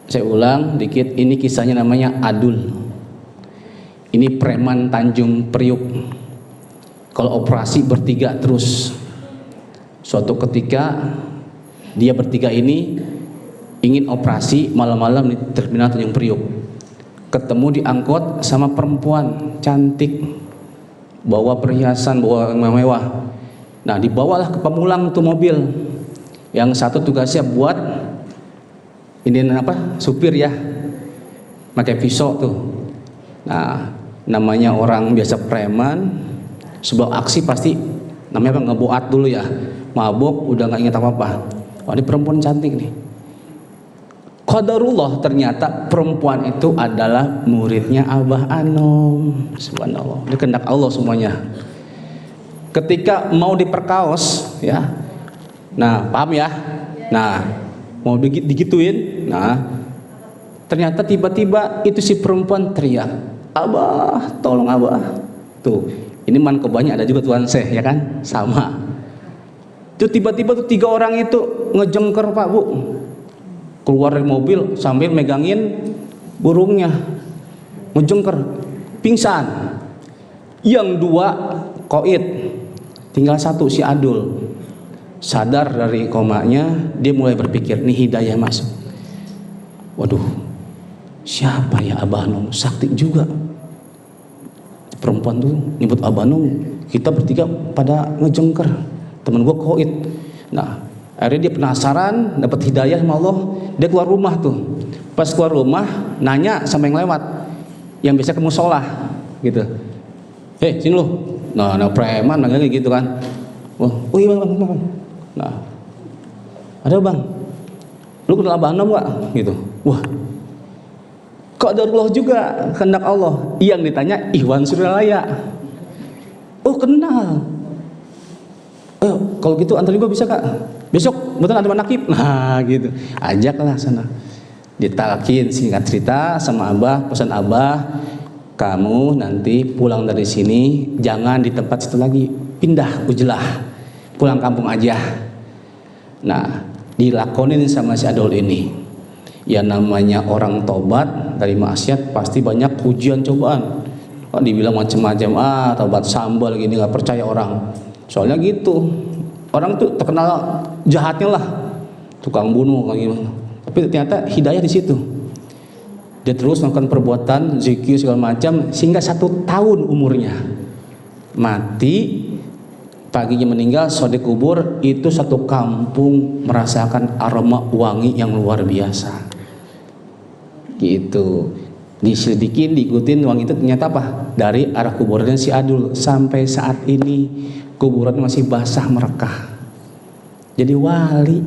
Saya ulang dikit, ini kisahnya namanya Adul. Ini preman Tanjung Priuk. Kalau operasi bertiga terus. Suatu ketika dia bertiga ini ingin operasi malam-malam di terminal Tanjung Priuk. Ketemu di angkot sama perempuan cantik, bawa perhiasan, bawa mewah. Nah, dibawalah ke Pamulang tuh mobil. Yang satu tugasnya buat ini apa? Supir ya. Pakai pisau tuh. Nah, namanya orang biasa preman, sebuah aksi pasti namanya apa? Ngeboat dulu ya. Mabuk, udah nggak ingat apa-apa. Wah, ini perempuan cantik nih. Qadarullah, ternyata perempuan itu adalah muridnya Abah Anom. Subhanallah, ini kehendak Allah semuanya. Ketika mau diperkaos ya, nah paham ya, nah mau digituin, nah ternyata tiba-tiba itu si perempuan teriak, Abah, tolong Abah. Tuh, ini mankobanya ada juga Tuan Syekh ya kan, sama. Itu tiba-tiba tuh 3 orang itu ngejengker Pak Bu, keluar dari mobil sambil megangin burungnya, ngejengker, pingsan. Yang 2 koid, tinggal 1 si Adul. Sadar dari komanya, dia mulai berpikir, nih hidayah masuk. Waduh, siapa ya Abah Anom? Sakti juga. Perempuan tuh nyebut Abah Anom, kita bertiga pada ngejengker. Temen gue koid. Nah, akhirnya dia penasaran, dapat hidayah sama Allah, dia keluar rumah tuh. Pas keluar rumah, nanya sama yang lewat, yang biasa ke musola, gitu. Hei, sini lu. Nah, preman manggilnya gitu kan. Wah, oh iya bang. Nah, ada bang. Lu kenal Abah Anom gak? Gitu. Wah, qadarullah juga, kehendak Allah. Yang ditanya Iwan Suryalaya. Oh kenal. Kalau gitu antar juga bisa kak. Besok betul ada manakib. Nah gitu, ajaklah sana. Ditalkin singkat cerita sama Abah, pesan Abah, kamu nanti pulang dari sini jangan di tempat situ lagi, pindah Ujlah, pulang kampung aja. Nah, dilakonin sama si Adul ini. Ya namanya orang tobat dari maksiat pasti banyak ujian cobaan. Oh, dibilang macam-macam, tobat sambal gini, nggak percaya orang. Soalnya gitu, orang tuh terkenal jahatnya lah, tukang bunuh kayak gimana. Tapi ternyata hidayah di situ. Dia terus melakukan perbuatan zikir segala macam sehingga 1 tahun umurnya. Mati, paginya meninggal, sodek kubur, itu 1 kampung merasakan aroma wangi yang luar biasa. Gitu. Diselidikin, diikutin wangi itu ternyata apa? Dari arah kuburannya si Adul. Sampai saat ini kuburan masih basah merekah. Jadi wali.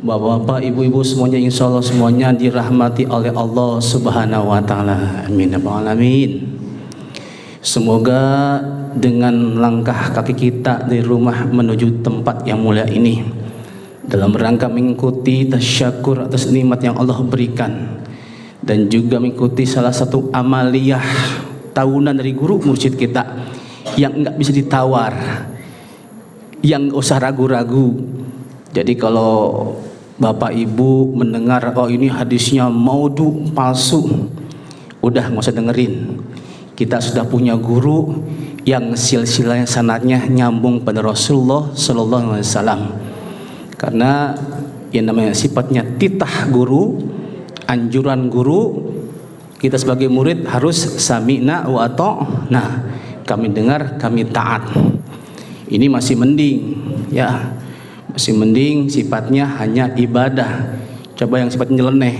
Bapak-bapak, ibu-ibu semuanya, insya Allah semuanya dirahmati oleh Allah Subhanahu wa Ta'ala. Amin ya rabbal alamin. Semoga dengan langkah kaki kita dari rumah menuju tempat yang mulia ini, dalam rangka mengikuti tasyakur atas nikmat yang Allah berikan, dan juga mengikuti salah satu amaliyah tahunan dari guru mursyid kita yang enggak bisa ditawar, yang enggak usah ragu-ragu. Jadi kalau Bapak Ibu mendengar, oh ini hadisnya maudhu, palsu, udah nggak usah dengerin. Kita sudah punya guru yang silsilahnya sanadnya nyambung pada Rasulullah Sallallahu Alaihi Wasallam. Karena yang namanya sifatnya titah guru, anjuran guru, kita sebagai murid harus sami'na wa ata'na. Kami dengar, kami taat. Ini masih mending, ya. Masih mending sifatnya hanya ibadah. Coba yang sifat nyeleneh.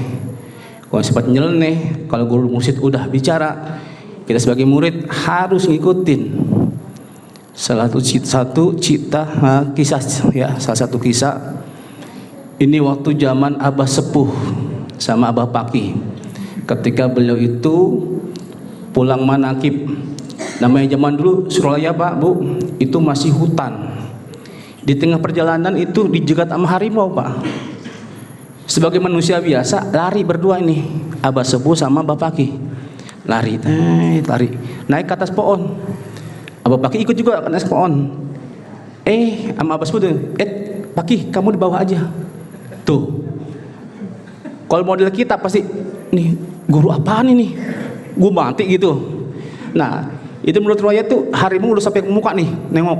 Kalau sifat nyeleneh, kalau guru mursyid udah bicara, kita sebagai murid harus ngikutin. Salah satu kisah ya, salah satu kisah. Ini waktu zaman Abah Sepuh sama Abah Paki. Ketika beliau itu pulang manakib. Namanya zaman dulu Suralaya Pak Bu, itu masih hutan. Di tengah perjalanan itu dijegat sama harimau, Pak. Sebagai manusia biasa, lari berdua ini, Abah Sepuh sama Abah Paki. Lari, lari, naik ke atas pohon. Abah Paki ikut juga ke atas pohon. Sama Abah Sepuh tuh, Paki, kamu di bawah aja. Tuh. Kalau model kita pasti, nih guru apaan ini? Gue mati gitu. Nah, itu menurut riwayat tuh harimau udah sampai ke muka nih, nengok.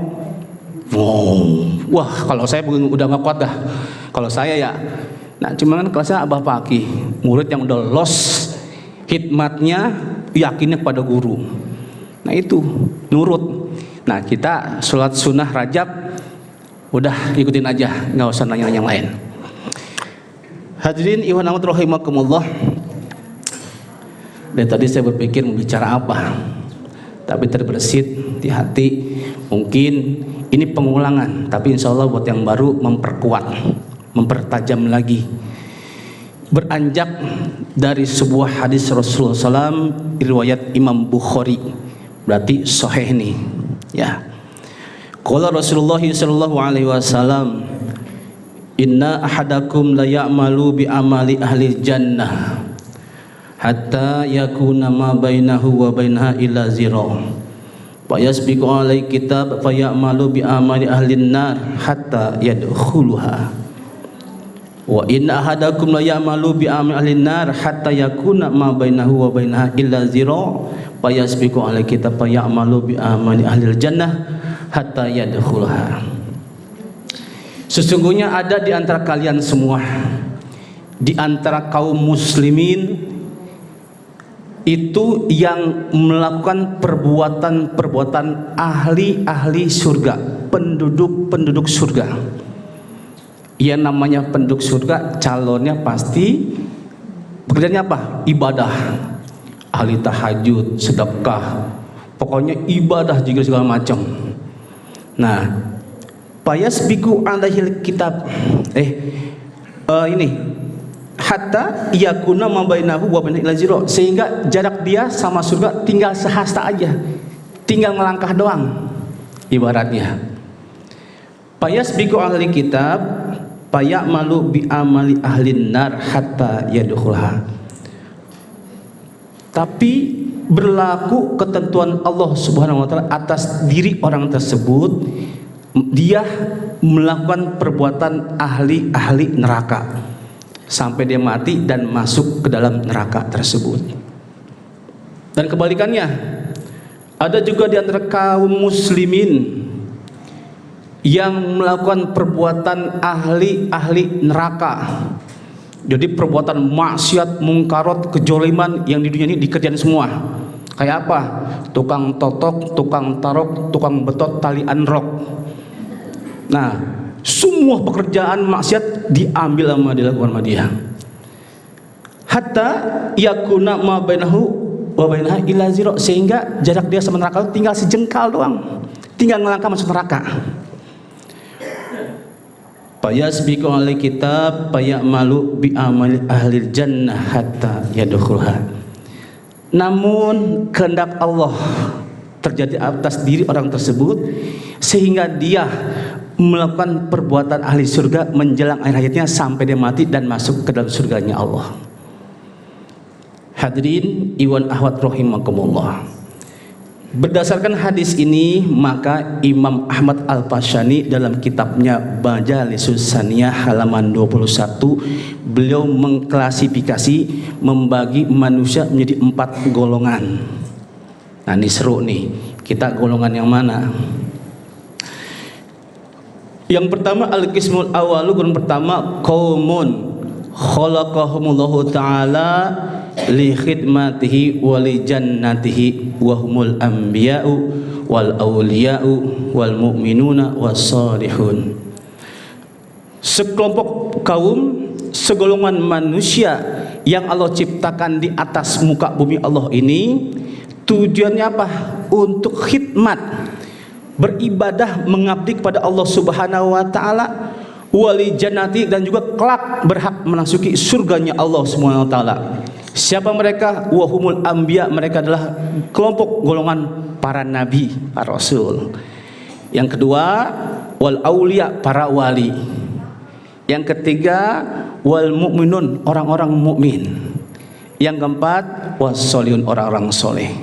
Wah, kalau saya udah nggak kuat dah. Kalau saya ya, nah cuman kan kelasnya Abah Paki, murid yang udah los hikmatnya, yakinnya kepada guru. Nah itu nurut. Nah kita sholat sunnah Rajab udah ikutin aja, nggak usah nanya yang lain. Hadirin ikhwan amat rahimakumullah. Dan tadi saya berpikir mau bicara apa, tapi terbersit di hati. Mungkin ini pengulangan, tapi insya Allah buat yang baru memperkuat, mempertajam lagi. Beranjak dari sebuah hadis Rasulullah SAW riwayat Imam Bukhari, berarti sahih nih, ya. Qala Rasulullah sallallahu alaihi wasallam, inna ahadakum la ya'malu bi amali ahli jannah hatta yakuna ma bainahu wa bainaha illa zira. Fa yasbiqu alai kitab fa ya'malu bi amali ahli nar hatta yadkhuluha. Wa inna ahadakum la ya'malu bi amali ahli nar hatta yakuna ma bainahu wa bainaha illa zira. Fa yasbiqu alai kitab fa ya'malu bi amali ahli jannah hatta yadkhuluha. Sesungguhnya ada di antara kalian semua, di antara kaum muslimin itu yang melakukan perbuatan-perbuatan ahli surga, penduduk surga. Yang namanya penduduk surga, calonnya pasti pekerjaannya apa? Ibadah, ahli tahajud, sedekah, pokoknya ibadah juga segala macam. Nah, payasbiqu alaihil kitab ini hatta yakuna ma bainahu wa bainahu illa zira, sehingga jarak dia sama surga tinggal sehasta aja, tinggal melangkah doang ibaratnya. Payasbiqu alaihil kitab payamalu bi amali ahlin nar hatta yadkhulha. Tapi berlaku ketentuan Allah Subhanahu wa taala atas diri orang tersebut, dia melakukan perbuatan ahli neraka sampai dia mati dan masuk ke dalam neraka tersebut. Dan kebalikannya, ada juga di antara kaum muslimin yang melakukan perbuatan ahli neraka. Jadi perbuatan maksiat, mungkarat, kejoliman yang di dunia ini dikerjain semua. Kayak apa? Tukang totok, tukang tarok, tukang betot talian rok. Nah, semua pekerjaan maksiat diambil sama dilakukan sama dia. Hatta yakuna ma bainahu wa bainaha illa zira, sehingga jarak dia sama neraka tinggal sejengkal doang. Tinggal ngelangkah masuk neraka. Payasbiqu alai kitab payamalu bi amali ahli jannah hatta yadkhulha. Namun kehendak Allah terjadi atas diri orang tersebut sehingga dia melakukan perbuatan ahli surga menjelang akhir hayatnya sampai dia mati dan masuk ke dalam surganya Allah. Hadirin iwan ahwat rahimakumullah. Berdasarkan hadis ini, maka Imam Ahmad Al-Fashani dalam kitabnya Majalisus Saniyah halaman 21, beliau mengklasifikasi, membagi manusia menjadi 4 golongan. Nah ini seru nih, kita golongan yang mana? Yang pertama, al-qismul awalu, golongan pertama, qaumun khalaqahumullahu ta'ala li khidmatihi wa li jannatihi wa humul anbiya'u wal awliya'u wal mu'minuna was salihun. Sekelompok kaum, segolongan manusia yang Allah ciptakan di atas muka bumi Allah ini, tujuannya apa? Untuk khidmat, beribadah, mengabdi kepada Allah Subhanahu wa taala, wali jannati, dan juga kelak berhak memasuki surganya Allah Subhanahu wa taala. Siapa mereka? Wahumul anbiya, mereka adalah kelompok golongan para nabi, para rasul. Yang kedua, wal aulia, para wali. Yang ketiga wal mu'minun, orang-orang mukmin. Yang keempat wassolihun, orang-orang soleh.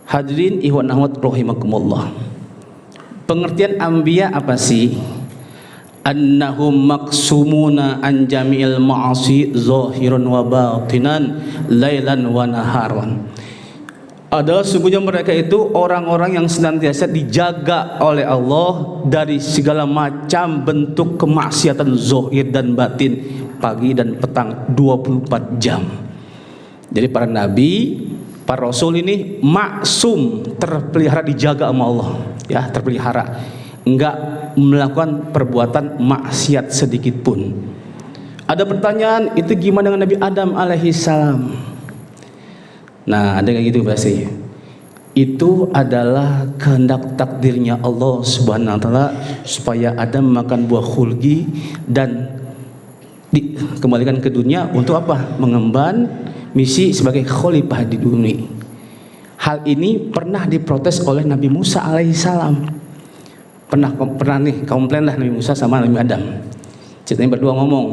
Hadirin ikhwan akhwat rahimakumullah. Pengertian anbiya apa sih? Annahum maksumuna an jami'il ma'asi zahiran wa batinan lailan wa naharan. Adalah sungguhnya mereka itu orang-orang yang senantiasa dijaga oleh Allah dari segala macam bentuk kemaksiatan zahir dan batin, pagi dan petang, 24 jam. Jadi para nabi, para rasul ini maksum, terpelihara, dijaga sama Allah, ya, terpelihara, enggak melakukan perbuatan maksiat sedikit pun. Ada pertanyaan, itu gimana dengan Nabi Adam alaihissalam? Nah, ada kayak gitu pasti. Itu adalah kehendak takdirnya Allah Subhanahu wa taala supaya Adam makan buah khuldi dan dikembalikan ke dunia untuk apa? Mengemban misi sebagai khalifah di dunia. Hal ini pernah diprotes oleh Nabi Musa alaihissalam. Pernah nih komplain lah Nabi Musa sama Nabi Adam. Ceritanya berdua ngomong,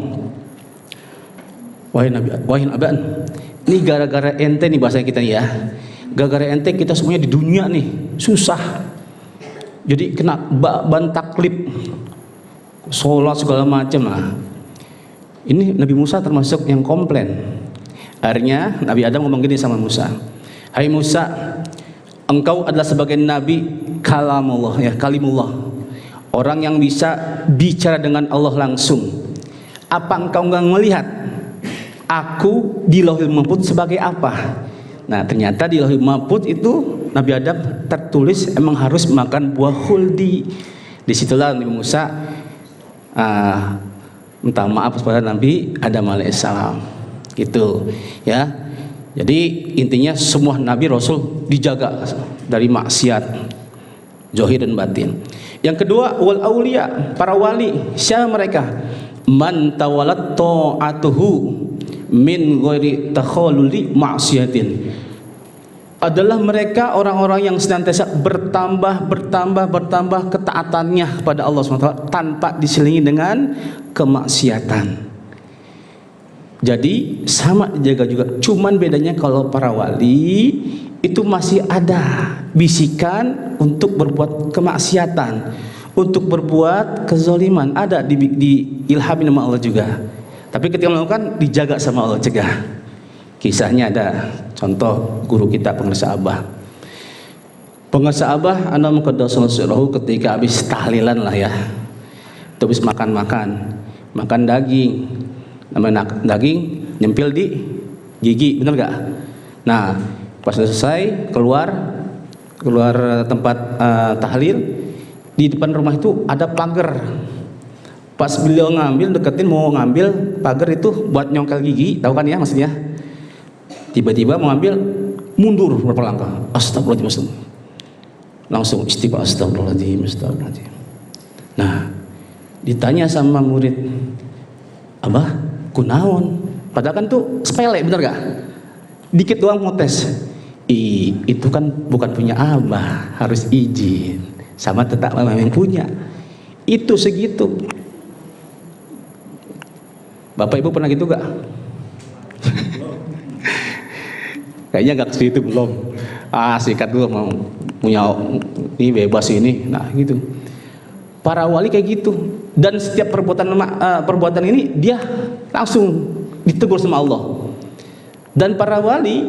wahai Nabi, ini gara-gara ente nih bahasa kita ya. Gara-gara ente kita semuanya di dunia nih susah. Jadi kena ban taklid, sholat segala macam lah. Ini Nabi Musa termasuk yang komplain. Akhirnya Nabi Adam ngomong gini sama Musa, hai Musa, engkau adalah sebagai nabi kalamullah, ya, kalimullah, orang yang bisa bicara dengan Allah langsung. Apa engkau nggak melihat aku di Lauhul Mahfuz sebagai apa? Nah, ternyata di Lauhul Mahfuz itu Nabi Adam tertulis emang harus makan buah khuldi. Disitulah Nabi Musa minta maaf kepada Nabi Adam alaihissalam, gitu ya. Jadi intinya semua Nabi Rasul dijaga dari maksiat zahir dan batin. Yang kedua wal aulia, para wali. Siapa mereka? Man tawalat ta'atuhu min ghairi takhalluli ma'siyatin. Adalah mereka orang-orang yang senantiasa bertambah ketaatannya kepada Allah SWT tanpa diselingi dengan kemaksiatan. Jadi sama dijaga juga. Cuman bedanya kalau para wali itu masih ada bisikan untuk berbuat kemaksiatan, untuk berbuat kezaliman, ada di ilhamin sama Allah juga. Tapi ketika melakukan dijaga sama Allah, cegah. Kisahnya ada, contoh guru kita pengarsa Abah. Pengarsa Abah ana muqaddasul sirruhu ketika habis tahlilan lah ya. Terus makan daging. Namanya daging nyempil di gigi, benar gak? Nah, pas selesai keluar tempat tahlil, di depan rumah itu ada pagar. Pas beliau deketin mau ngambil pagar itu buat nyongkel gigi, tahu kan ya maksudnya? Tiba-tiba mau ngambil, mundur beberapa langkah. Astagfirullahaladzim. Langsung istighfar, astagfirullahaladzim. Nah, ditanya sama murid, Abah, kunaon? Padahal kan tuh sepele, bener gak? Dikit doang mau tes. Itu kan bukan punya Abah, harus izin sama tetap yang punya. Itu segitu. Bapak Ibu pernah gitu gak? Kayaknya gak segitu belum. Sikat dulu mau punya ini bebas ini. Nah gitu. Para wali kayak gitu. Dan setiap perbuatan ini dia langsung ditegur sama Allah. Dan para wali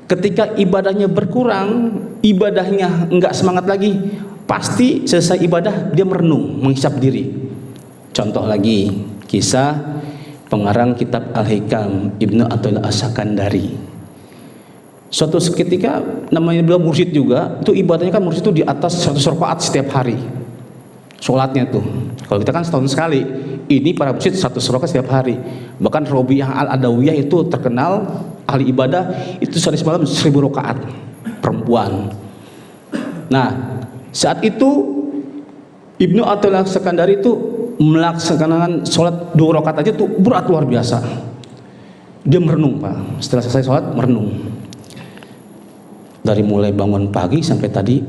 ketika ibadahnya berkurang, ibadahnya enggak semangat lagi, pasti selesai ibadah dia merenung, menghisap diri. Contoh lagi kisah pengarang kitab Al-Hikam Ibnu Athaillah As-Sakandari. Suatu ketika namanya beliau mursyid juga, itu ibadahnya kan mursyid itu di atas 100 rakaat setiap hari. Sholatnya tuh. Kalau kita kan setahun sekali. Ini para mursyid 100 rakaat setiap hari. Bahkan Robiah Al-Adawiyah itu terkenal ahli ibadah, itu sehari semalam 1000 rakaat perempuan. Nah, saat itu Ibnu Athaillah As-Sakandari itu melaksanakan sholat 2 rakaat aja tuh berat luar biasa. Dia merenung, Pak. Setelah selesai sholat merenung. Dari mulai bangun pagi sampai tadi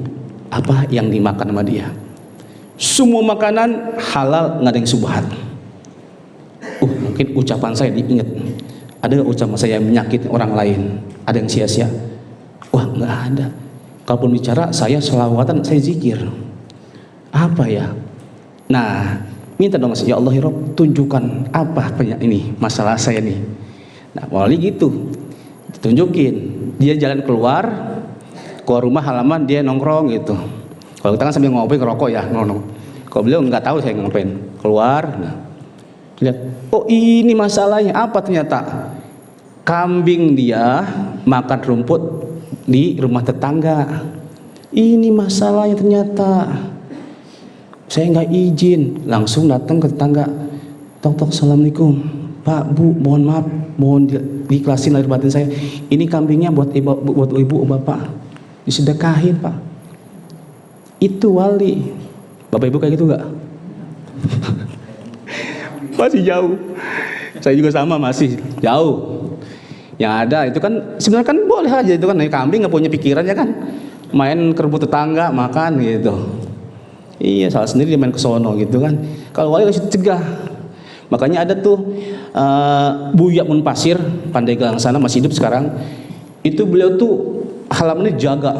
apa yang dimakan sama dia. Semua makanan halal, nggak ada yang subhat. Mungkin ucapan saya diingat. Ada ucapan saya yang menyakiti orang lain? Ada yang sia-sia? Wah, nggak ada. Kalaupun bicara, saya selawatan, saya zikir. Apa ya? Nah, minta dong, ya Allah ya Rabb, tunjukkan apa ini masalah saya nih. Nah, mulai gitu, ditunjukin. Dia jalan keluar rumah halaman, dia nongkrong gitu. Kalau kita kan sambil ngopi ngerokok ya, ngono. Kalau beliau nggak tahu saya ngapain, keluar. Nah, lihat, oh ini masalahnya apa ternyata? Kambing dia makan rumput di rumah tetangga. Ini masalahnya ternyata. Saya nggak izin, langsung datang ke tetangga. Tok, assalamualaikum, Pak, Bu, mohon maaf, mohon diikhlasin lahir batin saya. Ini kambingnya buat ibu, bapak, disedekahin Pak. Itu wali. Bapak ibu kayak gitu nggak? Masih jauh. Saya juga sama, masih jauh. Yang ada itu kan sebenarnya kan boleh aja itu kan, kambing nggak punya pikiran ya kan, main ke rumput tetangga makan gitu. Iya, salah sendiri dia main ke sono gitu kan. Kalau wali harus dicegah. Makanya ada tuh Buya Munpasir, Pandeglang sana, masih hidup sekarang. Itu beliau tuh halamannya jaga.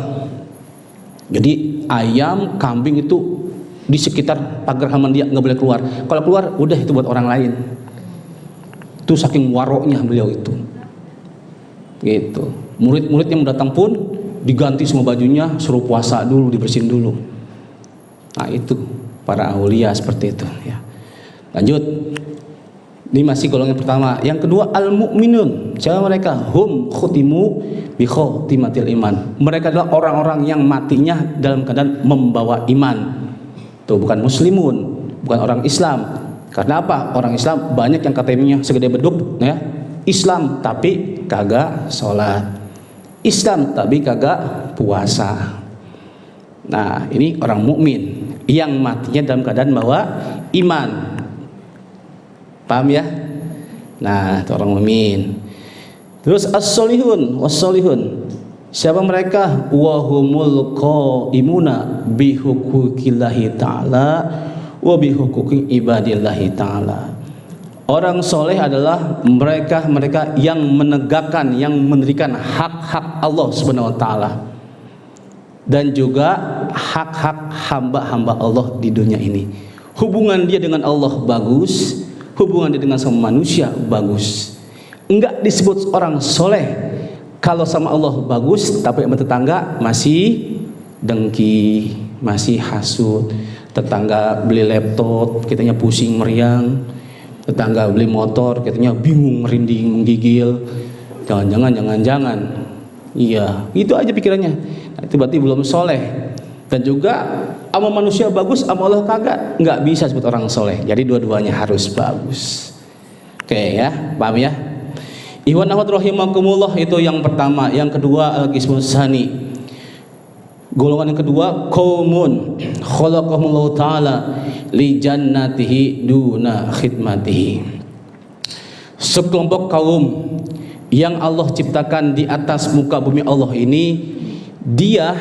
Jadi ayam, kambing itu di sekitar pagar halaman dia, nggak boleh keluar. Kalau keluar udah itu buat orang lain. Itu saking waroknya beliau itu. Gitu. Murid-murid yang datang pun diganti semua bajunya, suruh puasa dulu, dibersihin dulu. Nah itu para aulia seperti itu ya. Lanjut. Ini masih golongan pertama. Yang kedua al-mu'minun. Siapa mereka? Hum khutimu bi khotimatil iman. Mereka adalah orang-orang yang matinya dalam keadaan membawa iman. Tuh bukan muslimun, bukan orang Islam. Karena apa? Orang Islam banyak yang KTM-nya segede beduk ya. Islam tapi kagak sholat. Islam tapi kagak puasa. Nah, ini orang mukmin yang matinya dalam keadaan bawa iman. Paham ya? Nah, itu orang mukmin. Terus as-solihun, was-solihun. Siapa mereka? Wa humul qaimuna bi huquqillahi ta'ala wa bi huquqi ibadillahi ta'ala. Orang soleh adalah mereka yang menegakkan, yang mendirikan hak-hak Allah Subhanahu wa taala. Dan juga hak-hak hamba-hamba Allah di dunia ini. Hubungan dia dengan Allah bagus, hubungan dia dengan sama manusia bagus. Enggak disebut orang soleh kalau sama Allah bagus, tapi sama tetangga masih dengki, masih hasut. Tetangga beli laptop, kitanya pusing meriang. Tetangga beli motor, kitanya bingung, merinding, menggigil. Jangan. Iya, itu aja pikirannya. Nah, itu berarti belum soleh. Dan juga sama manusia bagus, sama Allah kagak, nggak bisa sebut orang soleh. Jadi dua-duanya harus bagus. Oke ya, paham ya? Ikhwan akhwat rahimakumullah, itu yang pertama. Yang kedua al-qismus tsani. Golongan yang kedua qaumun khalaqahumullahu taala li jannatihi duna khidmatihi. Sekelompok kaum yang Allah ciptakan di atas muka bumi Allah ini, dia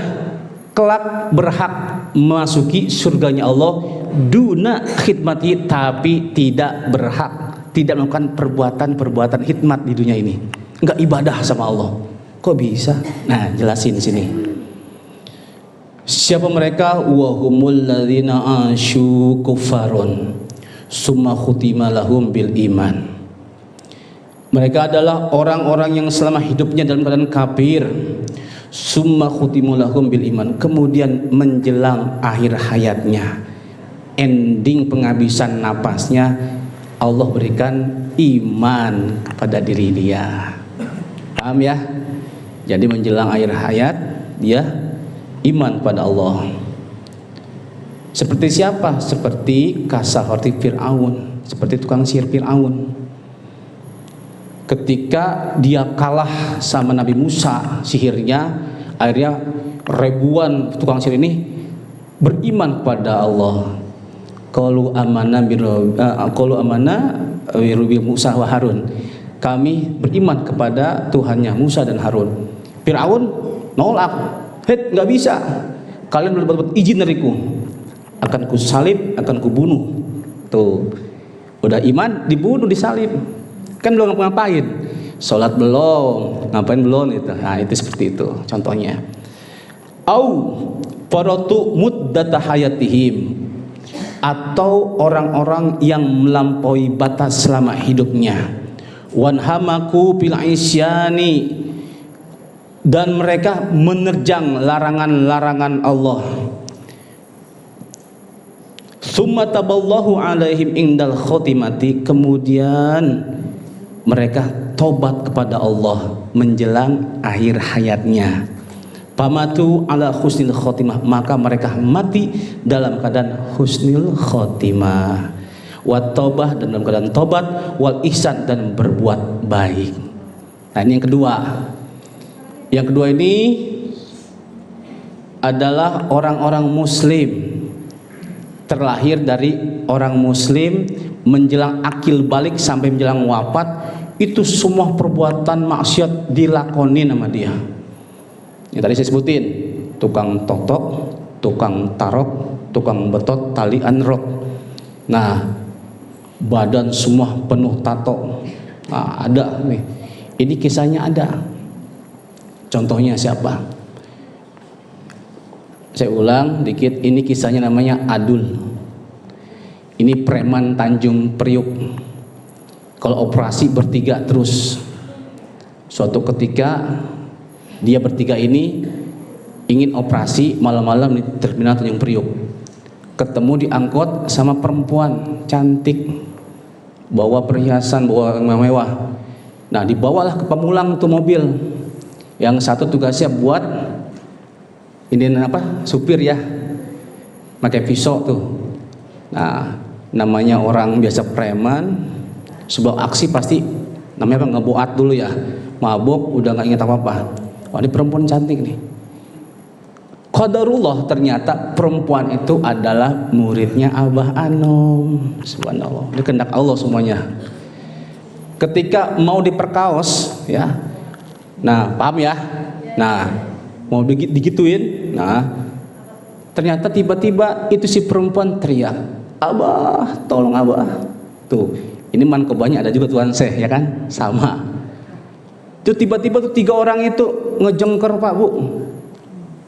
kelak berhak memasuki surganya Allah duna khidmati, tapi tidak berhak, tidak melakukan perbuatan khidmat di dunia ini, enggak ibadah sama Allah. Kok bisa? Nah, jelasin di sini. Siapa mereka? Wa humul ladzina asyu kuffarun summa khutima lahum bil iman. Mereka adalah orang-orang yang selama hidupnya dalam keadaan kafir, summa khutimulahum bil iman, kemudian menjelang akhir hayatnya, ending penghabisan napasnya, Allah berikan iman kepada diri dia. Paham ya? Jadi menjelang akhir hayat dia iman pada Allah. Seperti siapa? Seperti kasahorti Fir'aun, seperti tukang sihir Fir'aun. Ketika dia kalah sama Nabi Musa sihirnya, akhirnya ribuan tukang sihir ini beriman kepada Allah. Qalu amanna bi Musa wa Harun. Kami beriman kepada Tuhannya Musa dan Harun. Fir'aun nolak. Nggak bisa. kalian belum dapat izin dariku, akan ku salib, akan ku bunuh. Tuh, udah iman dibunuh, disalib, kan belum ngapain, sholat belum, ngapain belum itu. Nah itu seperti itu contohnya. Au faratu muddata hayatihim, atau orang-orang yang melampaui batas selama hidupnya. Wanhamaku bil isyani, dan mereka menerjang larangan-larangan Allah. Summa taballahu alaihim indal khotimati, kemudian mereka tobat kepada Allah menjelang akhir hayatnya. Pamatu ala husnil khotimah, maka mereka mati dalam keadaan husnil khotimah. Wat taubah, dan dalam keadaan tobat, wal ihsan, dan berbuat baik. Nah ini yang kedua. Yang kedua ini adalah orang-orang muslim, terlahir dari orang muslim, menjelang akil balik sampai menjelang wafat, itu semua perbuatan maksiat dilakoni sama dia. Yang tadi saya sebutin, tukang totok, tukang tarok, tukang betot tali anrok. Nah, badan semua penuh tato. Nah, ada nih, ini kisahnya ada. Contohnya siapa? Saya ulang dikit, ini kisahnya namanya Adul. Ini preman Tanjung Priuk. Kalau operasi bertiga terus. Suatu ketika dia bertiga ini ingin operasi malam-malam di terminal Tanjung Priuk. Ketemu di angkot sama perempuan cantik, bawa perhiasan, bawa mewah. Nah dibawalah ke Pamulang tuh mobil. Yang satu tugasnya buat ini apa, supir ya, pakai pisau tuh. Nah namanya orang biasa preman, sebelum aksi pasti namanya apa, ngeboat dulu ya, mabuk udah nggak ingat apa-apa. Wah ini perempuan cantik nih. Qadarullah, ternyata perempuan itu adalah muridnya Abah Anom. Subhanallah, ini kehendak Allah semuanya. Ketika mau diperkaos ya, nah paham ya, nah mau digituin, nah ternyata tiba-tiba itu si perempuan teriak, Abah tolong Abah. Tuh ini mankobanya ada juga Tuan Syekh ya kan, sama. Tuh tiba-tiba tuh 3 orang itu ngejengker Pak Bu,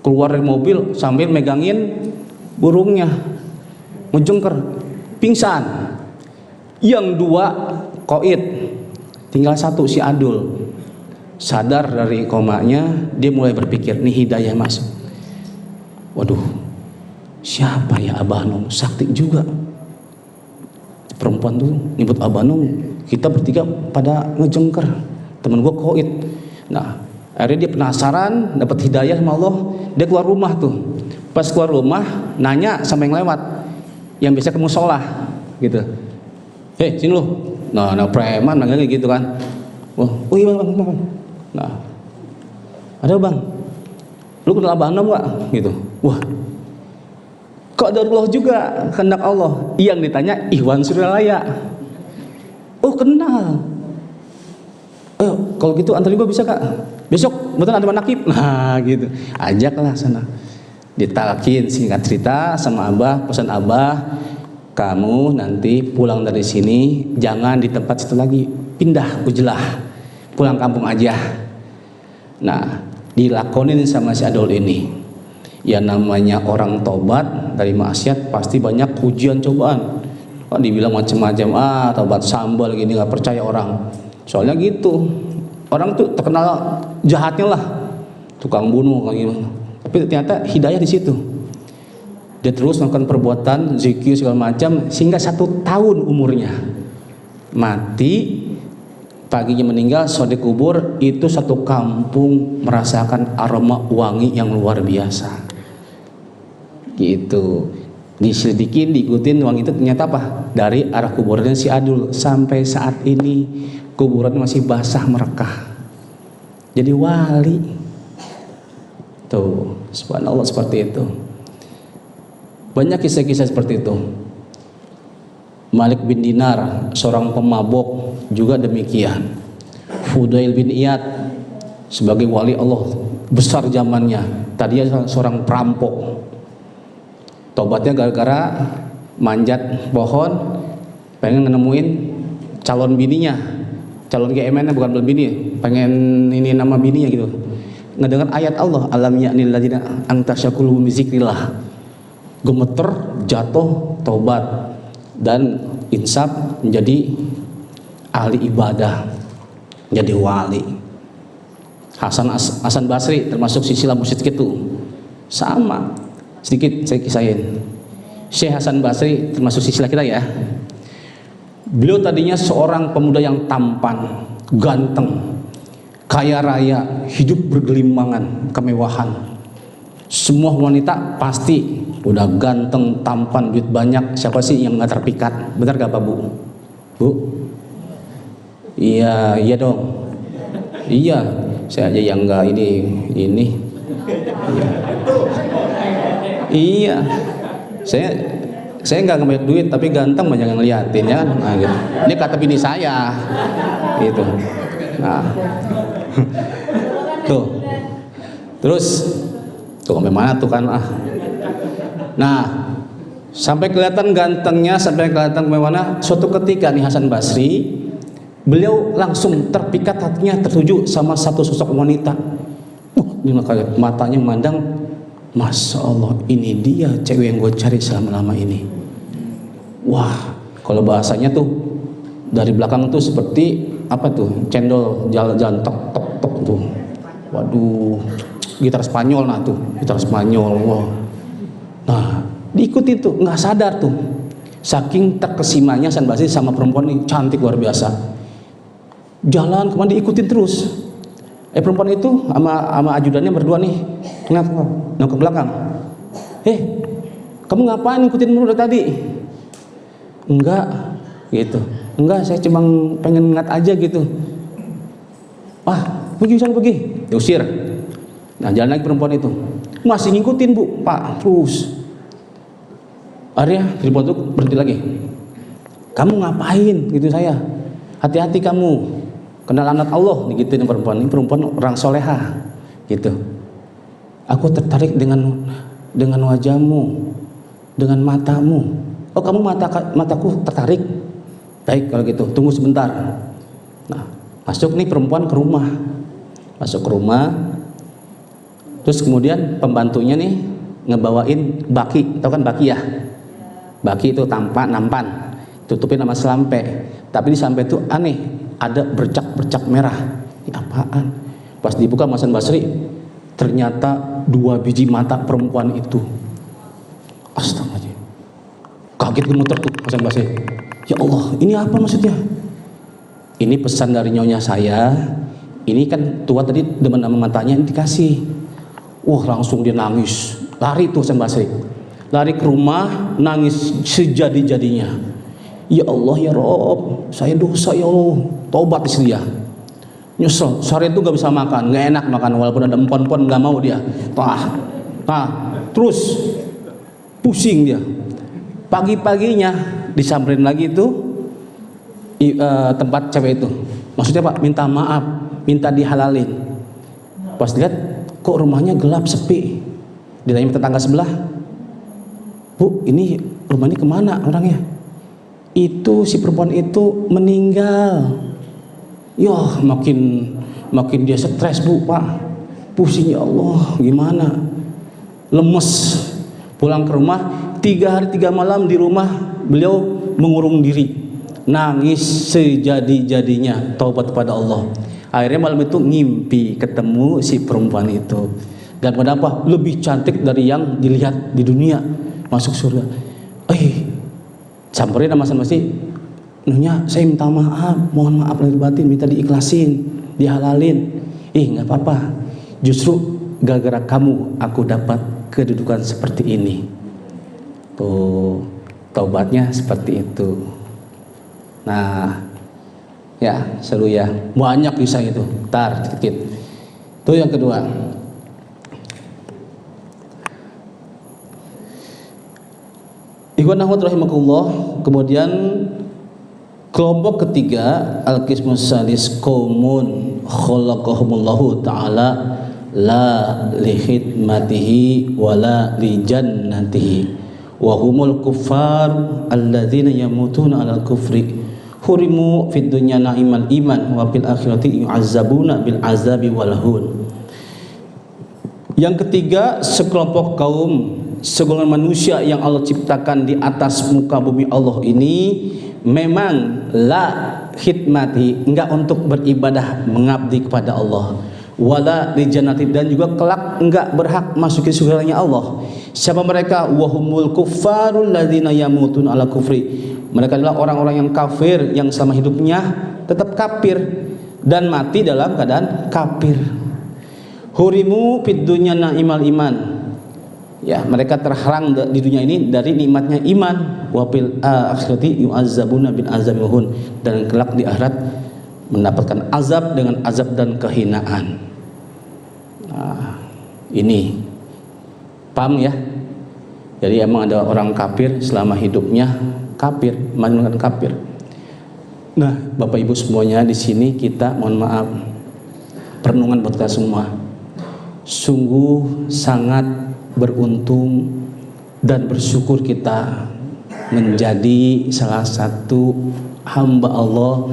keluar dari mobil sambil megangin burungnya, ngejengker, pingsan. Yang 2 koid, tinggal 1 si Adul. Sadar dari komanya, dia mulai berpikir, nih hidayah masuk. Waduh, siapa ya Abah Anom? Sakti juga. Perempuan tuh nyebut Abah Anom, kita bertiga pada ngejengker. Temen gue koid. Nah, akhirnya dia penasaran, dapat hidayah sama Allah, dia keluar rumah tuh. Pas keluar rumah, nanya sama yang lewat, yang biasa ke musola, gitu. Hei, sini lu. Nah preman manggilnya gitu kan. Wah, oh iya bang. Nah, ada bang, lu kenal Abah Anom gak? Gitu. Wah, kok ada Allah juga, kehendak Allah. Yang ditanya Iwan Suryalaya. Oh kenal. Kalau gitu antar juga bisa kak. Besok betul ada manakib. Nah gitu, ajaklah sana. Ditalkin singkat cerita sama Abah, pesan Abah, kamu nanti pulang dari sini jangan di tempat situ lagi, pindah Ujlah, pulang kampung aja. Nah dilakonin sama si Adul ini. Ya namanya orang tobat dari maksiat pasti banyak ujian cobaan. Oh, dibilang macam-macam, tobat sambal gini, nggak percaya orang. Soalnya gitu, orang tuh terkenal jahatnya lah, tukang bunuh kayak gimana. Tapi ternyata hidayah di situ. Dia terus melakukan perbuatan zikir segala macam sehingga 1 tahun umurnya. Mati, paginya meninggal, sore kubur, itu 1 kampung merasakan aroma wangi yang luar biasa. Gitu. Diselidikin, diikutin wangi itu ternyata apa? Dari arah kuburannya si Adul. Sampai saat ini kuburan masih basah merekah. Jadi wali. Tuh, subhanallah seperti itu. Banyak kisah-kisah seperti itu. Malik bin Dinar, seorang pemabok, juga demikian. Fudail bin Iyad sebagai wali Allah besar zamannya. Tadinya seorang perampok. Tobatnya gara-gara manjat pohon, pengen nemuin calon bininya, calon GMN-nya, bukan bini, pengen ini nama bininya gitu. Ngedengar ayat Allah, alam ya'nil ladzina antasyakulu bizikrillah, gemeter, jatuh, taubat, dan insaf menjadi ahli ibadah, jadi wali. Hasan Basri termasuk silsilah mursyid itu sama. Sedikit saya kisahin. Syekh Hasan Basri termasuk silsilah kita ya. Beliau tadinya seorang pemuda yang tampan, ganteng, kaya raya, hidup bergelimbangan, kemewahan. Semua wanita pasti udah ganteng, tampan, duit banyak. Siapa sih yang nggak terpikat? Benar gak Pak Bu? Bu? Iya, iya dong. Iya, saya aja yang nggak ini. Iya, saya nggak ngebanyak duit tapi ganteng banyak yang ngeliatin ya. Nah, gitu. Ini kata bini saya, gitu. Nah, tuh, terus tuh sampai mana tuh kan? Nah, sampai kelihatan gantengnya, sampai kelihatan bagaimana. Suatu ketika nih Hasan Basri, beliau langsung terpikat hatinya, tertuju sama satu sosok wanita. Dia kaget, matanya memandang, Masya Allah, ini dia cewek yang gue cari selama-lama ini. Wah, kalau bahasanya tuh dari belakang tuh seperti apa tuh, cendol jalan tok tok tok tuh. Waduh, gitar Spanyol nah tuh, gitar Spanyol. Wah. Nah, diikuti tuh, nggak sadar tuh. Saking terkesimanya Hasan Basri sama perempuan ini, cantik luar biasa. Jalan kemana diikutin terus. Perempuan itu sama ajudannya berdua nih, nengok ke belakang. Kamu ngapain ngikutin mulu dari tadi? Enggak, gitu. Enggak, saya cuma pengen ngeliat aja gitu. Pergi sana pergi, diusir. Nah, jalan lagi perempuan itu, masih ngikutin Bu, Pak, terus. Akhirnya perempuan itu berhenti lagi. Kamu ngapain gitu saya? Hati-hati kamu. Kenal anak Allah, digituin perempuan. Ini perempuan orang soleha, gitu. Aku tertarik dengan wajahmu, dengan matamu. Oh, kamu mataku tertarik. Baik kalau gitu, tunggu sebentar. Nah, masuk nih perempuan ke rumah. Masuk ke rumah. Terus kemudian pembantunya nih ngebawain baki, tahu kan baki ya? Baki itu nampan, tutupin sama selampe. Tapi di sampe itu aneh, ada bercak-bercak merah. Ini apaan? Pas dibuka Hasan Basri, ternyata 2 biji mata perempuan itu. Astagfirullah. Kaget gemeter tuh Hasan Basri. Ya Allah, ini apa maksudnya? Ini pesan dari nyonya saya. Ini kan tua tadi demen sama matanya, ini dikasih. Wah, langsung dia nangis. Lari tuh Hasan Basri. Lari ke rumah, nangis sejadi-jadinya. Ya Allah ya Rob, saya dosa ya Allah. Taubat istri dia. Nyesel, sehari itu gak bisa makan, gak enak makan walaupun ada empon-empon, gak mau dia. Terus pusing dia. Pagi-paginya disamperin lagi itu tempat cewek itu. Maksudnya Pak, minta maaf, minta dihalalin. Pas lihat kok rumahnya gelap sepi. Ditanya tetangga sebelah, Bu, ini rumah ini kemana orangnya? Itu si perempuan itu meninggal. Yah, makin dia stres Bu, Pak. Pusing ya Allah, gimana? Lemes. Pulang ke rumah, 3 hari 3 malam di rumah beliau mengurung diri, nangis sejadi-jadinya, taubat kepada Allah. Akhirnya malam itu ngimpi ketemu si perempuan itu. Dan kenapa? Lebih cantik dari yang dilihat di dunia, masuk surga. Samperin sama Hasan Basri, Nyonya, saya minta maaf, mohon maaf lahir batin, minta diikhlasin, dihalalin. Nggak apa-apa, justru gara-gara kamu aku dapat kedudukan seperti ini. Tuh, taubatnya seperti itu. Nah, ya seru ya, banyak kisah itu. Tar sedikit. Itu yang kedua. Ikhwan akhwat rahimakumullah. Kemudian kelompok ketiga, al-qismus salis qaumun khalaqahumullahu ta'ala la li khidmatihi wala li jannatihi wa humul kuffar alladzina yamutuna 'alal kufri hurimu fid dunya na'imal iman wa fil akhirati yu'azzabuna bil azabi wal hun. Yang ketiga, sekelompok kaum, segolongan manusia yang Allah ciptakan di atas muka bumi Allah ini memang la khidmati, enggak untuk beribadah mengabdi kepada Allah, wala di jannati, dan juga kelak enggak berhak masukin surganya Allah. Siapa mereka? Wahumul kuffarul ladzina yamutun ala kufri. Mereka adalah orang-orang yang kafir yang selama hidupnya tetap kafir dan mati dalam keadaan kafir. Hurimu fid dunya na'imal iman. Ya, mereka terhalang di dunia ini dari nikmatnya iman. Wa fil akhirati yu'azzabuna bil azabil hun, dan kelak di akhirat mendapatkan azab dengan azab dan kehinaan. Nah, ini paham ya? Jadi emang ada orang kafir selama hidupnya kafir, menggunakan kafir. Nah, Bapak Ibu semuanya di sini kita mohon maaf, perenungan buat kita semua. Sungguh sangat beruntung dan bersyukur kita menjadi salah satu hamba Allah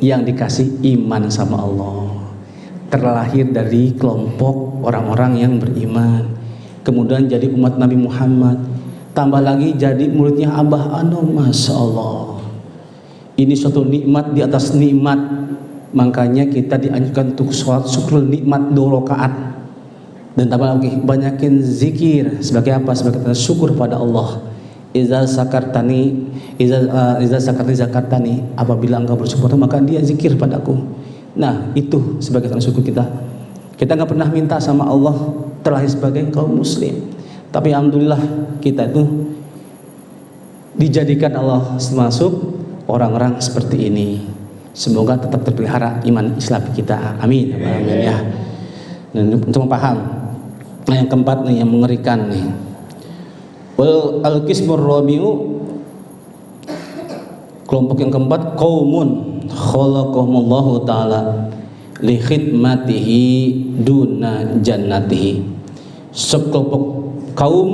yang dikasih iman sama Allah, terlahir dari kelompok orang-orang yang beriman, kemudian jadi umat Nabi Muhammad, tambah lagi jadi muridnya Abah Anum. Masya Allah, ini suatu nikmat di atas nikmat. Makanya kita dianjurkan untuk sholat syukur nikmat 2 rakaat, dan tambah lagi banyakin zikir. Sebagai apa? Sebagai tanda syukur pada Allah. Iza sakartani zakartani, apabila engkau bersyukur maka dia zikir padaku. Nah, itu sebagai tanda syukur kita. Kita nggak pernah minta sama Allah terlahir sebagai kaum muslim, tapi alhamdulillah kita itu dijadikan Allah termasuk orang-orang seperti ini. Semoga tetap terpelihara iman Islam kita. Amin. Amin ya. Dan untuk memaham, nah yang keempat nih yang mengerikan nih, wal al-qismur rabi'u, kelompok yang keempat, qaumun khalaqahumullahu ta'ala li khidmatihi duna jannatihi. Sekelompok kaum,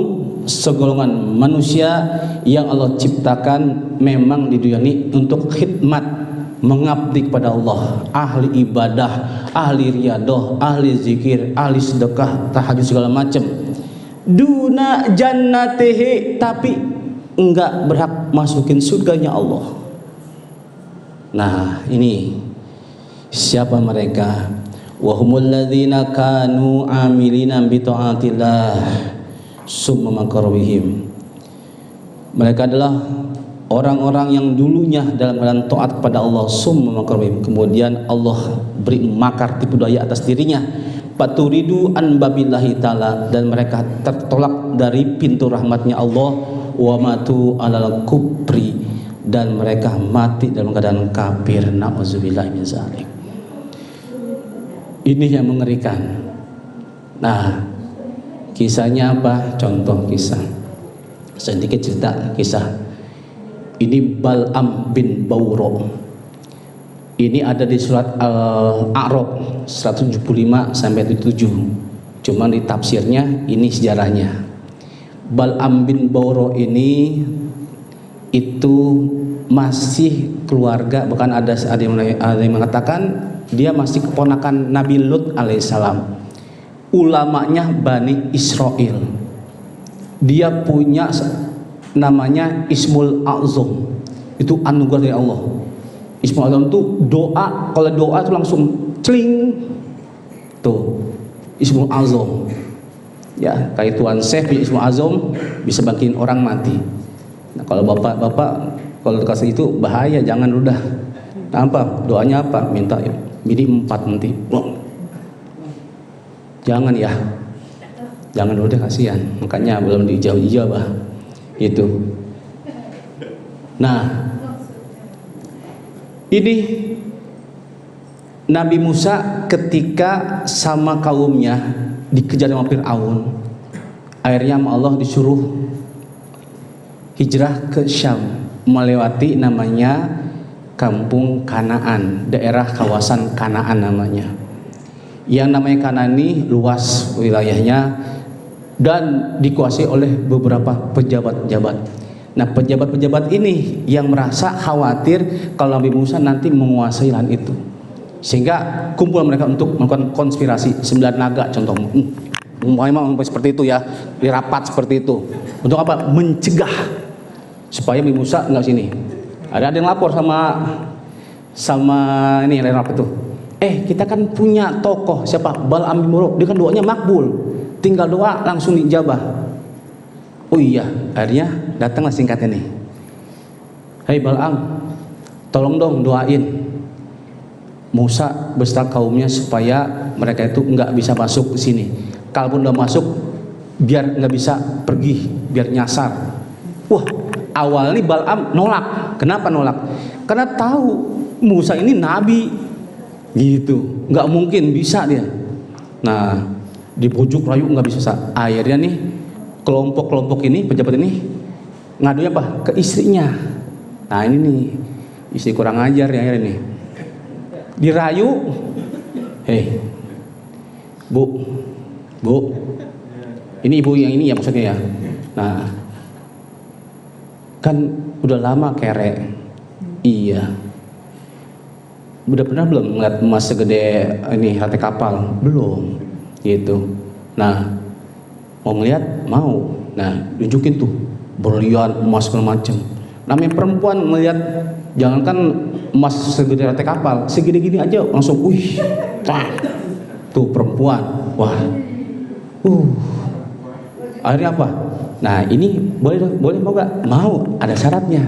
segolongan manusia yang Allah ciptakan memang di dunia ini untuk khidmat, mengabdi kepada Allah, ahli ibadah, ahli riyadah, ahli zikir, ahli sedekah, tahajud segala macam. Duna jannatihi, tapi enggak berhak masukin surganya Allah. Nah, ini siapa mereka? Wa humul ladzina kanu amilina bi taatillah summa makarwihim. Mereka adalah orang-orang yang dulunya dalam keadaan taat kepada Allah, summa makarwihim, kemudian Allah beri makar tipu daya atas dirinya. Paturidu an babillahi ta'ala, dan mereka tertolak dari pintu rahmatnya Allah. Wa matu alal kufri, dan mereka mati dalam keadaan kafir. Na'udzubillahi min dzalik. Ini yang mengerikan. Nah, kisahnya apa? Contoh kisah, sedikit cerita kisah. Ini Bal'am bin Bawro. Ini ada di surat Al-A'raf 175 sampai 77. Cuma di tafsirnya ini sejarahnya. Bal'am bin Bawro ini itu masih keluarga, bahkan ada yang mengatakan dia masih keponakan Nabi Lut alaihissalam. Ulamanya Bani Israel. Dia punya namanya Ismul A'zam, itu anugerah dari Allah. Ismul A'zam itu doa, kalau doa itu langsung celing. Tuh, Ismul A'zam. Ya, kayak Tuan Syekh punya Ismul A'zam bisa bangkitin orang mati. Nah, kalau bapak-bapak kalau dikasih itu bahaya, jangan udah. Nah, apa? Doanya apa? Minta ya, bini 4 nanti. Jangan ya. Jangan udah, kasihan. Makanya belum dijawab itu. Nah, ini Nabi Musa ketika sama kaumnya dikejar sama Fir'aun, akhirnya Allah disuruh hijrah ke Syam, melewati namanya kampung Kanaan, daerah kawasan Kanaan namanya. Yang namanya Kanaan ini luas wilayahnya, dan dikuasai oleh beberapa pejabat-pejabat. Nah, pejabat-pejabat ini yang merasa khawatir kalau Nabi Musa nanti menguasai lahan itu, sehingga kumpul mereka untuk melakukan konspirasi 9 naga contoh. Memang seperti itu ya, dirapat seperti itu. Untuk apa? Mencegah supaya Nabi Musa nggak sini. Ada yang lapor sama ini yang apa tuh? Kita kan punya tokoh siapa? Bal'am bin Ba'ur. Dia kan doanya makbul. Tinggal doa langsung dijabah. Oh iya, akhirnya datanglah singkatnya nih. Hai Bal'am, tolong dong doain Musa beserta kaumnya supaya mereka itu nggak bisa masuk ke sini. Kalaupun udah masuk, biar nggak bisa pergi, biar nyasar. Wah, awalnya Bal'am nolak. Kenapa nolak? Karena tahu Musa ini nabi, gitu. Nggak mungkin bisa dia. Nah, dibujuk rayu nggak bisa. Akhirnya nih kelompok-kelompok ini, pejabat ini ngadunya apa? Ke istrinya. Nah ini nih, istri kurang ajar ya akhirnya nih. Dirayu, hei, bu, ini ibu yang ini ya maksudnya ya. Nah, kan udah lama kere, iya. Udah pernah belum ngeliat emas segede ini rate kapal? Belum, gitu. Nah, mau ngeliat? Mau. Nah, tunjukin tuh berlian, emas segala macem. Namanya perempuan melihat, jangankan emas segede rate kapal, segede gini aja langsung, wih, tuh perempuan, wah, akhirnya apa? Nah ini boleh mau gak? Mau, ada syaratnya.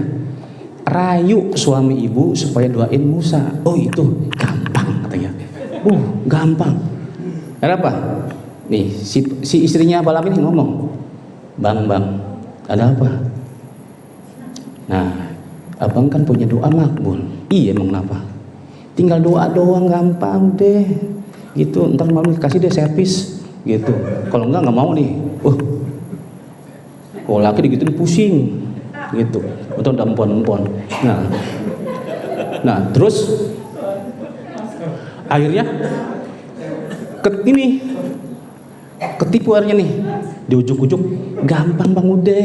Rayu suami ibu supaya doain Musa. Oh itu gampang katanya. Gampang. Kenapa? Nih si istrinya Bal'am ini ngomong, bang, ada apa? Nah, abang kan punya doa makbul. Iya emang kenapa? Tinggal doa doang gampang deh. Gitu, ntar malu kasih deh servis. Gitu. Kalau enggak mau nih. Kalau laki digituin pusing. Gitu. Untuk udah empon. Nah, terus akhirnya ketipu akhirnya nih. Di ujuk-ujuk, gampang bang udah.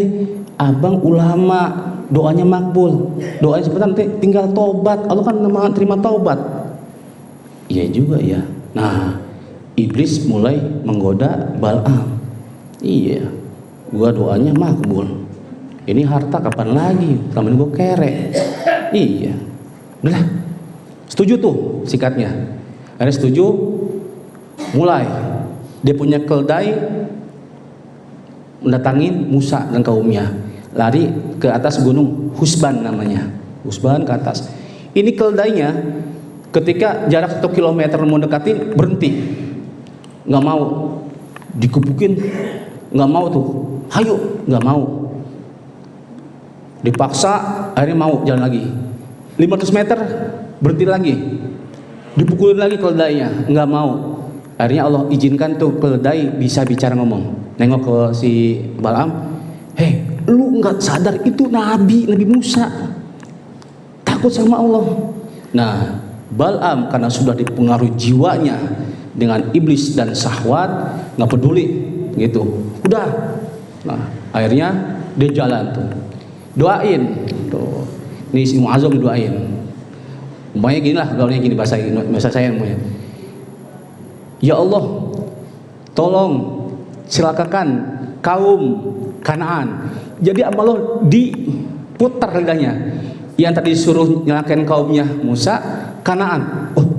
Abang ulama, doanya makbul, doanya sebentar tinggal tobat. Allah kan terima tobat. Iya juga ya. Nah, iblis mulai menggoda Bal'am. Iya, gua doanya makbul. Ini harta kapan lagi? Kapan gua kere? Iya. Udah, setuju tuh sikatnya. Akhirnya setuju. Mulai dia punya keldai mendatangin Musa dan kaumnya. Lari ke atas gunung Husban namanya. Husban ke atas. Ini keldainya ketika jarak 1 kilometer mau dekatin berhenti. Nggak mau. Dikubukin. Nggak mau tuh. Hayo, nggak mau. Dipaksa, akhirnya mau jalan lagi. 500 meter berhenti lagi. Dipukulin lagi keldainya, nggak mau. Akhirnya Allah izinkan tuh keldai bisa bicara ngomong. Nengok ke si Bal'am, hei, lu nggak sadar itu Nabi Musa, takut sama Allah. Nah, Bal'am karena sudah dipengaruhi jiwanya dengan iblis dan syahwat, nggak peduli, gitu. Udah, nah akhirnya dia jalan tuh, doain, tuh, ini si Mu'azzam doain. Umpamanya gini lah, gaulnya gini bahasa saya namanya. Ya Allah, tolong silakakan kaum Kanaan. Jadi Allah diputar lidahnya. Yang tadi suruh nyelakain kaumnya Musa, Kanaan. Oh,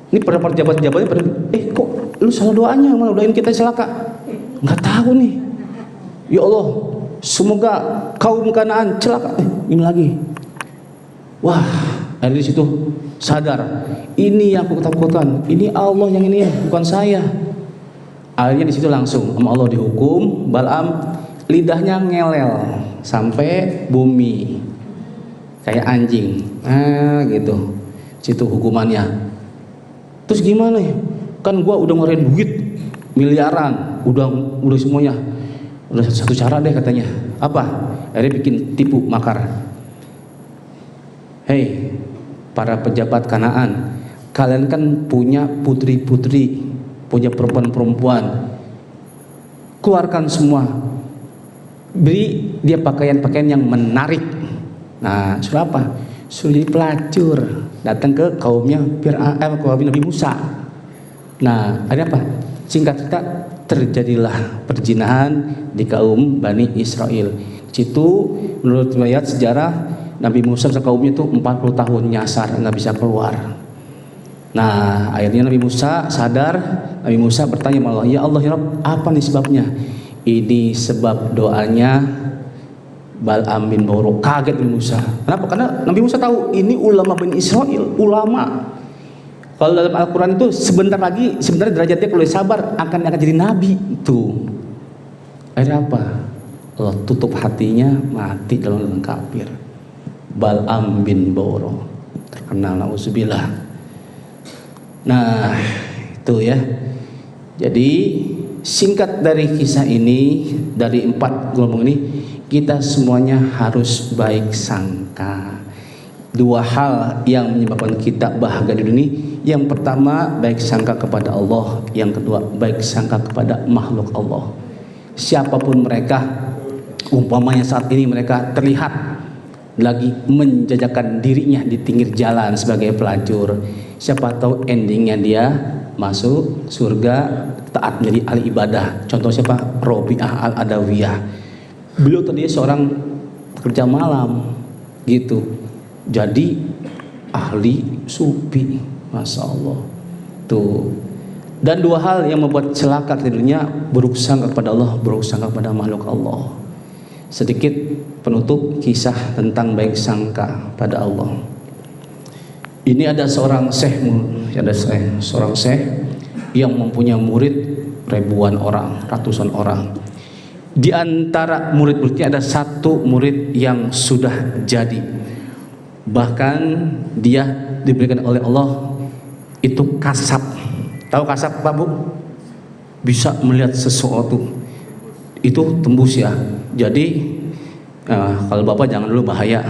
ini pada pejabat-pejabatnya pada, kok lu salah doanya, malah doain kita celaka. Nggak tahu nih. Ya Allah, semoga kaum Kanaan celaka. Ini lagi. Wah, dari situ sadar, ini yang aku takutkan. Ini Allah yang ini, bukan saya. Akhirnya di situ langsung sama Allah dihukum. Bal'am lidahnya ngelel sampai bumi kayak anjing, gitu. Situ hukumannya. Terus gimana ya? Kan gua udah ngeluarin duit miliaran, udah semuanya. Udah satu cara deh katanya. Apa? Akhirnya bikin tipu makar. Hei, para pejabat Kanaan, kalian kan punya putri-putri, punya perempuan-perempuan. keluarkan semua, beri dia pakaian-pakaian yang menarik. Nah, suruh apa? Suruh jadi pelacur, datang ke kaumnya kaum Nabi Musa. Nah, ada apa? Singkat cerita, terjadilah perzinahan di kaum Bani Israel. Situ menurut riwayat sejarah, Nabi Musa dan kaumnya itu 40 tahun nyasar, nggak bisa keluar. Nah, akhirnya Nabi Musa sadar. Nabi Musa bertanya sama Allah, ya Allah ya Rabb, apa nih sebabnya? Ini sebab doanya Bal'am bin Ba'ura. Kaget Nabi Musa. Kenapa? Karena Nabi Musa tahu ini ulama Bani Israel, ulama. Kalau dalam Al-Quran itu sebentar lagi, sebenarnya derajatnya kalau sabar akan jadi nabi itu. Akhirnya apa? Allah tutup hatinya, mati dalam kafir. Bal'am bin Ba'ura terkenal, na'udzubillah. Nah, itu ya. Jadi singkat dari kisah ini, dari 4 gelombang ini, kita semuanya harus baik sangka. 2 hal yang menyebabkan kita bahagia di dunia. Yang pertama, baik sangka kepada Allah. Yang kedua, baik sangka kepada makhluk Allah. Siapapun mereka, umpamanya saat ini mereka terlihat lagi menjajakan dirinya di pinggir jalan sebagai pelacur, siapa tahu endingnya dia masuk surga, taat menjadi ahli ibadah. Contoh siapa? Robi'ah al-Adawiyah. Beliau tadi seorang pekerja malam gitu, jadi ahli sufi, masya Allah tuh. Dan 2 hal yang membuat celaka tidurnya, buruk sangka kepada Allah, buruk sangka kepada makhluk Allah. Sedikit penutup kisah tentang baik sangka pada Allah. Ini ada seorang syekh, seorang syekh yang mempunyai murid ribuan orang, ratusan orang. Di antara murid-muridnya ada 1 murid yang sudah jadi, bahkan dia diberikan oleh Allah itu kasab. Tahu kasab Pak Bu? Bisa melihat sesuatu itu tembus ya. Jadi kalau Bapak jangan dulu, bahaya.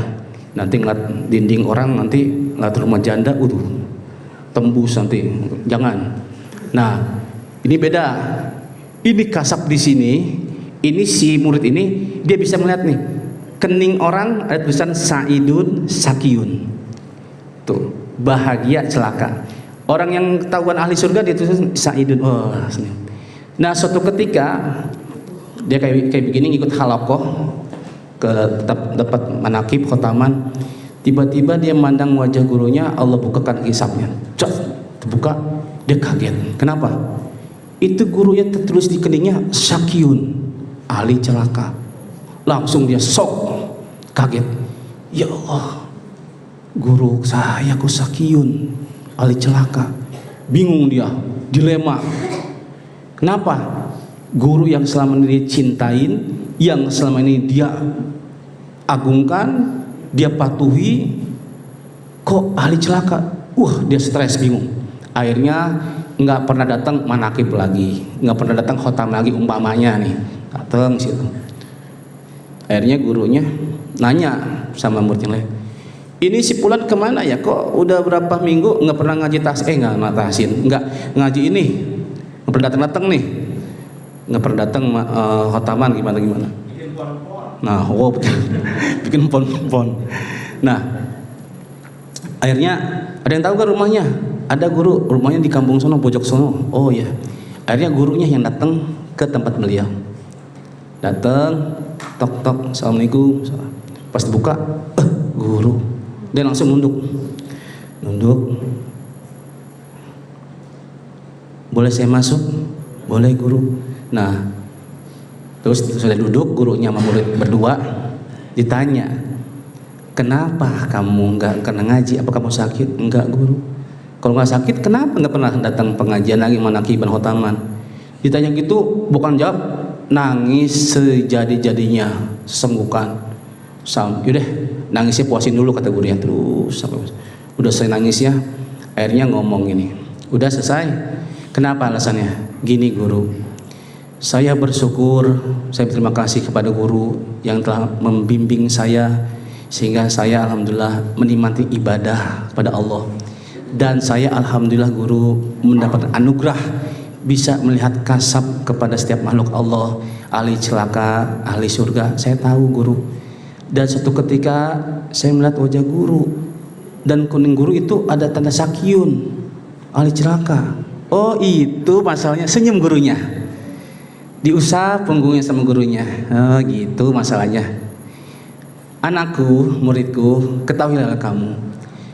Nanti ngeliat dinding orang, nanti ngeliat rumah janda, tembus nanti. Jangan. Nah, ini beda. Ini kasab di sini. Ini si murid ini dia bisa melihat nih, kening orang ada tulisan Sa'idun Sakiyun. Tuh, bahagia celaka. Orang yang ketahuan ahli surga dia tulisan Sa'idun. Oh, nah, suatu ketika dia kayak begini ngikut halakoh ke dapat manakib khotaman, tiba-tiba dia mandang wajah gurunya, Allah bukakan hisabnya. Cok, terbuka, dia kaget. Kenapa? Itu gurunya tertulis di keningnya Sakiyun, ahli celaka. Langsung dia sok, kaget. Ya Allah, guru saya kok Sakiyun, ahli celaka. Bingung dia, dilema. Kenapa? Guru yang selama ini dia cintain, yang selama ini dia agungkan, dia patuhi, kok ahli celaka? Dia stres, bingung. Akhirnya nggak pernah datang manakib lagi, nggak pernah datang khotam lagi umpamanya nih, datang situ. Akhirnya gurunya nanya sama murid yang lain, ini si Fulan kemana ya? Kok udah berapa minggu nggak pernah ngaji nggak ngaji ini, nggak pernah datang nih, nggak pernah datang khotaman gimana? Nah, bikin pon. Nah, akhirnya ada yang tahu kan rumahnya? Ada guru, rumahnya di kampung sono, pojok sono. Oh ya. Akhirnya gurunya yang datang ke tempat beliau. Datang, tok, assalamualaikum. Pas dibuka, guru. Dia langsung nunduk. Boleh saya masuk? Boleh guru. Nah, terus sudah duduk, gurunya sama murid berdua ditanya, kenapa kamu nggak kena ngaji? Apa kamu sakit? Enggak guru. Kalau nggak sakit, kenapa nggak pernah datang pengajian lagi manakiban khotaman? Ditanya gitu, bukan jawab, nangis sejadi-jadinya, sembuhkan. Yaudah, nangisnya puasin dulu kata gurunya. Terus udah selesai nangisnya, akhirnya ngomong gini, udah selesai. Kenapa alasannya? Gini guru, saya bersyukur, saya berterima kasih kepada guru yang telah membimbing saya sehingga saya alhamdulillah menikmati ibadah kepada Allah. Dan saya alhamdulillah guru mendapat anugerah bisa melihat kasab kepada setiap makhluk Allah, ahli celaka, ahli surga. Saya tahu guru. Dan suatu ketika saya melihat wajah guru, dan kuning guru itu ada tanda sakyun, ahli celaka. Oh itu masalahnya, senyum gurunya, diusap punggungnya sama gurunya. Oh gitu masalahnya. Anakku, muridku, ketahuilah kamu,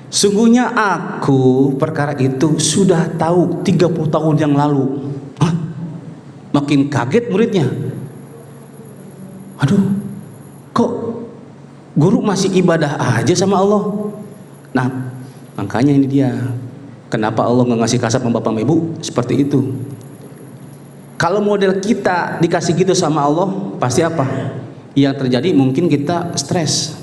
sungguhnya aku perkara itu sudah tahu 30 tahun yang lalu. Hah? Makin kaget muridnya. Aduh, kok guru masih ibadah aja sama Allah? Nah, makanya ini dia. Kenapa Allah nggak ngasih kasab sama bapak ibu seperti itu? Kalau model kita dikasih gitu sama Allah, pasti apa? Yang terjadi mungkin kita stres.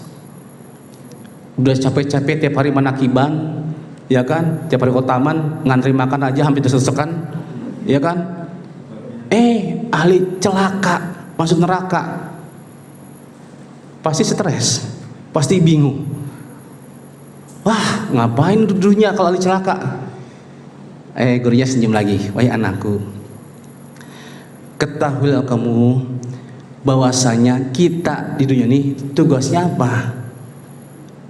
Udah capek-capek tiap hari manakiban, ya kan? Tiap hari ke taman, ngantri makan aja hampir tersekan, ya kan? Ahli celaka, masuk neraka. Pasti stres, pasti bingung. Wah, ngapain dunia kalau ahli celaka? Gurunya senyum lagi. Wahai anakku, ketahuilah kamu bahwasanya kita di dunia ini tugasnya apa?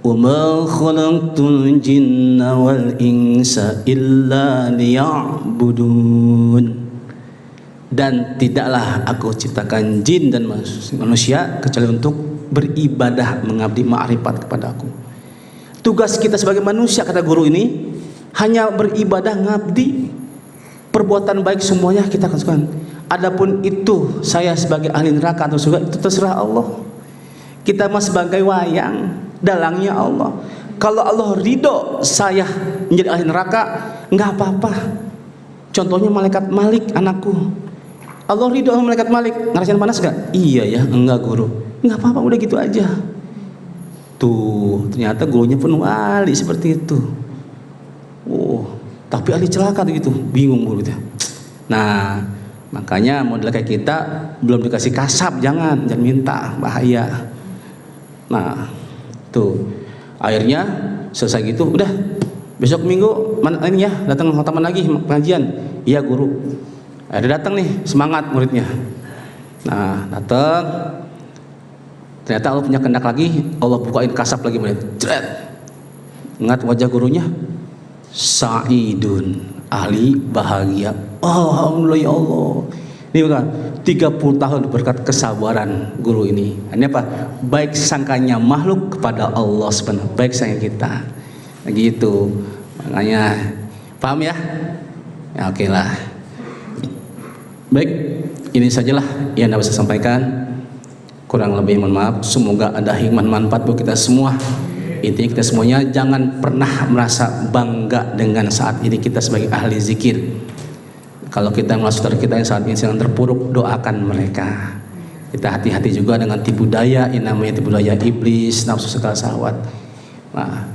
Wa ma khalaqtul jinna wal insa illa liya'budun. Dan tidaklah aku ciptakan jin dan manusia kecuali untuk beribadah, mengabdi ma'rifat kepada aku. Tugas kita sebagai manusia, kata guru ini, hanya beribadah, ngabdi. Perbuatan baik semuanya kita lakukan. Adapun itu saya sebagai ahli neraka atau surga, itu terserah Allah. Kita mah sebagai wayang, dalangnya Allah. Kalau Allah ridho saya menjadi ahli neraka, nggak apa-apa. Contohnya malaikat Malik, anakku. Allah ridho sama malaikat Malik, ngerasain panas gak? Iya ya, enggak guru. Nggak apa-apa, udah gitu aja. Tuh, ternyata gurunya pun wali seperti itu. Oh, tapi ahli celaka gitu, bingung gurunya. Nah, makanya model kayak kita belum dikasih kasab, jangan minta, bahaya. Nah, tuh akhirnya selesai gitu, udah besok minggu mana ini ya, datang ke taman lagi pengajian. Iya guru. Akhirnya datang nih, semangat muridnya. Nah, datang. Ternyata Allah punya kehendak lagi, Allah bukain kasab lagi murid. Ingat wajah gurunya, Sa'idun, ahli bahagia. Alhamdulillah ya Allah. Ini bukan 30 tahun berkat kesabaran guru ini. Ini apa? Baik sangkanya makhluk kepada Allah sebenarnya, baik sangka kita. Gitu. Makanya paham ya? Ya oke lah. Baik, ini sajalah yang dapat saya sampaikan. Kurang lebih mohon maaf. Semoga ada hikmah manfaat buat kita semua. Intinya kita semuanya jangan pernah merasa bangga dengan saat ini kita sebagai ahli zikir. Kalau kita merasa saudara kita yang saat ini sedang terpuruk, doakan mereka. Kita hati-hati juga dengan tipu daya, yang namanya tipu daya iblis, nafsu segala syahwat. Nah,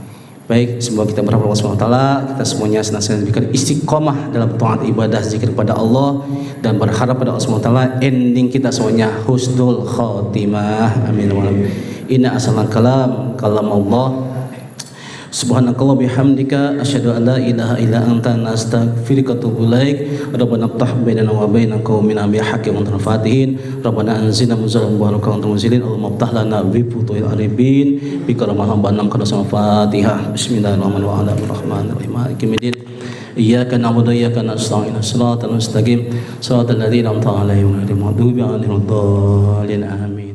baik, semoga kita berharap Allah SWT, kita semuanya senantiasa diberikan istiqomah dalam taat ibadah zikir kepada Allah, dan berharap pada Allah SWT ending kita semuanya husnul khotimah. Amin. Inna asalal kalam Allah. Subhanakallah bihamdika asyhadu an la ilaha illa anta nastaghfiruka wa atubu ilaik. Rabbana iftah bainana wa baina qaumina bi haqqi wa fatihin. Rabbana anzilna munzalan mubarakan wa munzilin. Allahumma iftah lana bi futuhil arifin bi karamah banam kada sama Fatihah. Bismillahirrahmanirrahim. Maliki yaumiddin. Iyyaka na'budu wa iyyaka nasta'in. Shiratal mustaqim. Shiratal ladzina an'amta 'alaihim ghairil maghdubi 'alaihim waladdallin. Amin.